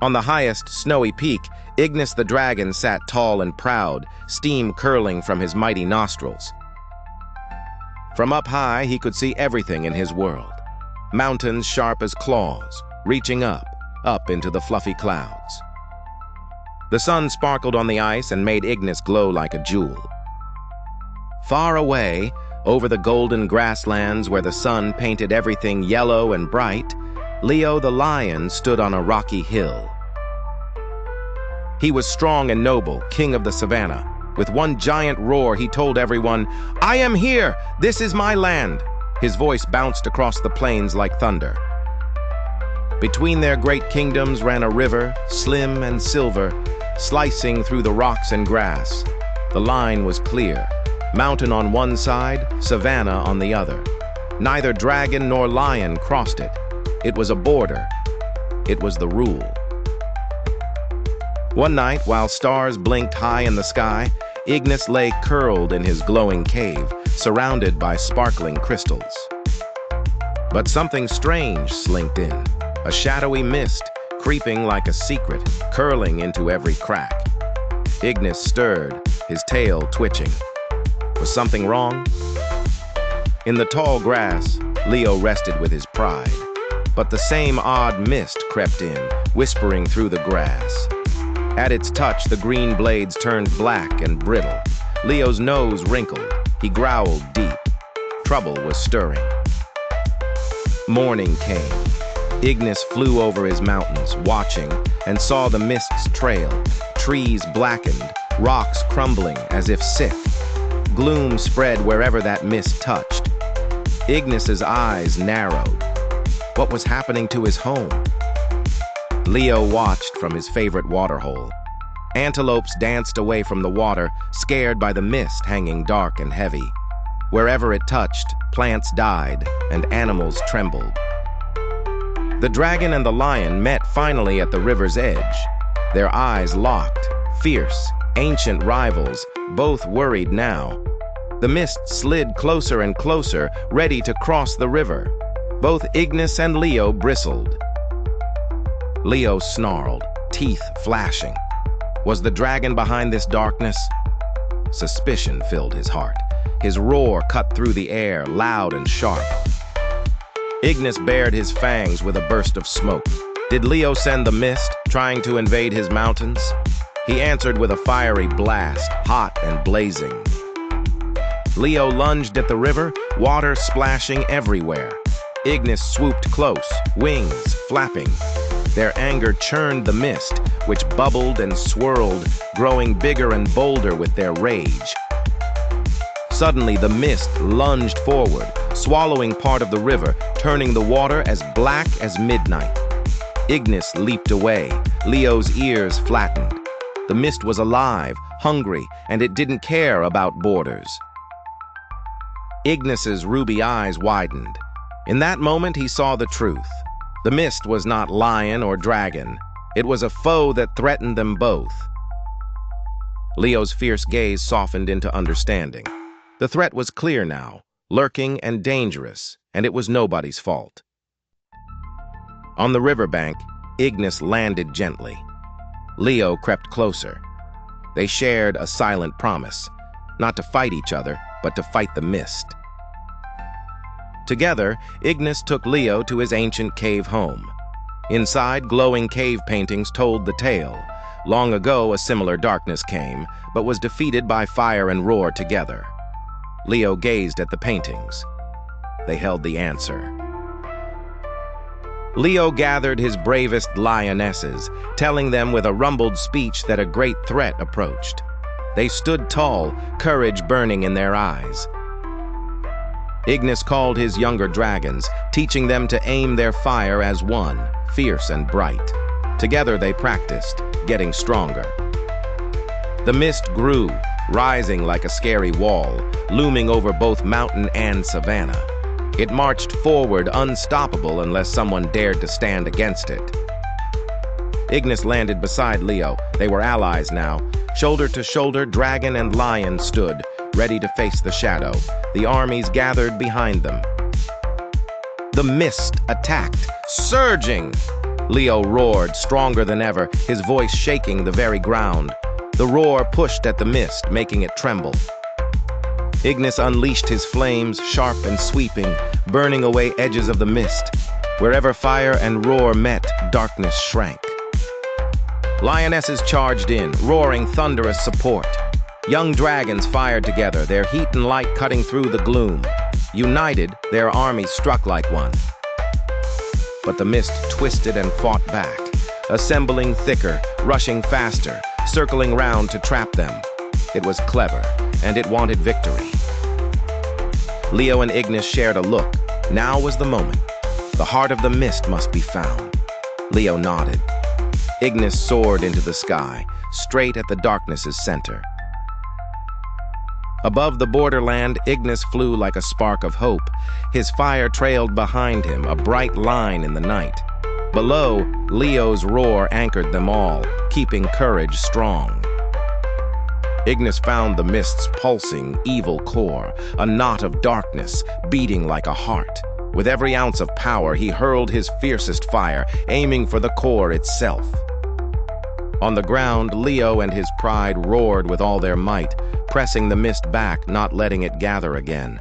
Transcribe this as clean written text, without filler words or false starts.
On the highest snowy peak, Ignis the dragon sat tall and proud, steam curling from his mighty nostrils. From up high, he could see everything in his world. Mountains sharp as claws, reaching up into the fluffy clouds. The sun sparkled on the ice and made Ignis glow like a jewel. Far away, over the golden grasslands where the sun painted everything yellow and bright, Leo the lion stood on a rocky hill. He was strong and noble, king of the savannah. With one giant roar, he told everyone, "I am here! This is my land!" His voice bounced across the plains like thunder. Between their great kingdoms ran a river, slim and silver, slicing through the rocks and grass. The line was clear. Mountain on one side, savannah on the other. Neither dragon nor lion crossed it. It was a border. It was the rule. One night, while stars blinked high in the sky, Ignis lay curled in his glowing cave, surrounded by sparkling crystals. But something strange slinked in, a shadowy mist, creeping like a secret, curling into every crack. Ignis stirred, his tail twitching. Was something wrong? In the tall grass, Leo rested with his pride. But the same odd mist crept in, whispering through the grass. At its touch, the green blades turned black and brittle. Leo's nose wrinkled. He growled deep. Trouble was stirring. Morning came. Ignis flew over his mountains, watching, and saw the mist's trail. Trees blackened, rocks crumbling as if sick. Gloom spread wherever that mist touched. Ignis's eyes narrowed. What was happening to his home? Leo watched from his favorite waterhole. Antelopes danced away from the water, scared by the mist hanging dark and heavy. Wherever it touched, plants died and animals trembled. The dragon and the lion met finally at the river's edge. Their eyes locked, fierce, ancient rivals, both worried now. The mist slid closer and closer, ready to cross the river. Both Ignis and Leo bristled. Leo snarled, teeth flashing. Was the dragon behind this darkness? Suspicion filled his heart. His roar cut through the air, loud and sharp. Ignis bared his fangs with a burst of smoke. Did Leo send the mist, trying to invade his mountains? He answered with a fiery blast, hot and blazing. Leo lunged at the river, water splashing everywhere. Ignis swooped close, wings flapping. Their anger churned the mist, which bubbled and swirled, growing bigger and bolder with their rage. Suddenly, the mist lunged forward, swallowing part of the river, turning the water as black as midnight. Ignis leaped away, Leo's ears flattened. The mist was alive, hungry, and it didn't care about borders. Ignis's ruby eyes widened. In that moment, he saw the truth. The mist was not lion or dragon. It was a foe that threatened them both. Leo's fierce gaze softened into understanding. The threat was clear now, lurking and dangerous, and it was nobody's fault. On the riverbank, Ignis landed gently. Leo crept closer. They shared a silent promise, not to fight each other, but to fight the mist. Together, Ignis took Leo to his ancient cave home. Inside, glowing cave paintings told the tale. Long ago, a similar darkness came, but was defeated by fire and roar together. Leo gazed at the paintings. They held the answer. Leo gathered his bravest lionesses, telling them with a rumbled speech that a great threat approached. They stood tall, courage burning in their eyes. Ignis called his younger dragons, teaching them to aim their fire as one, fierce and bright. Together they practiced, getting stronger. The mist grew, rising like a scary wall, looming over both mountain and savannah. It marched forward unstoppable unless someone dared to stand against it. Ignis landed beside Leo. They were allies now. Shoulder to shoulder, dragon and lion stood, ready to face the shadow. The armies gathered behind them. The mist attacked, surging. Leo roared, stronger than ever, his voice shaking the very ground. The roar pushed at the mist, making it tremble. Ignis unleashed his flames, sharp and sweeping, burning away edges of the mist. Wherever fire and roar met, darkness shrank. Lionesses charged in, roaring thunderous support. Young dragons fired together, their heat and light cutting through the gloom. United, their armies struck like one. But the mist twisted and fought back, assembling thicker, rushing faster, circling round to trap them. It was clever, and it wanted victory. Leo and Ignis shared a look. Now was the moment. The heart of the mist must be found. Leo nodded. Ignis soared into the sky, straight at the darkness's center. Above the borderland, Ignis flew like a spark of hope. His fire trailed behind him, a bright line in the night. Below, Leo's roar anchored them all, keeping courage strong. Ignis found the mist's pulsing, evil core, a knot of darkness, beating like a heart. With every ounce of power, he hurled his fiercest fire, aiming for the core itself. On the ground, Leo and his pride roared with all their might, pressing the mist back, not letting it gather again.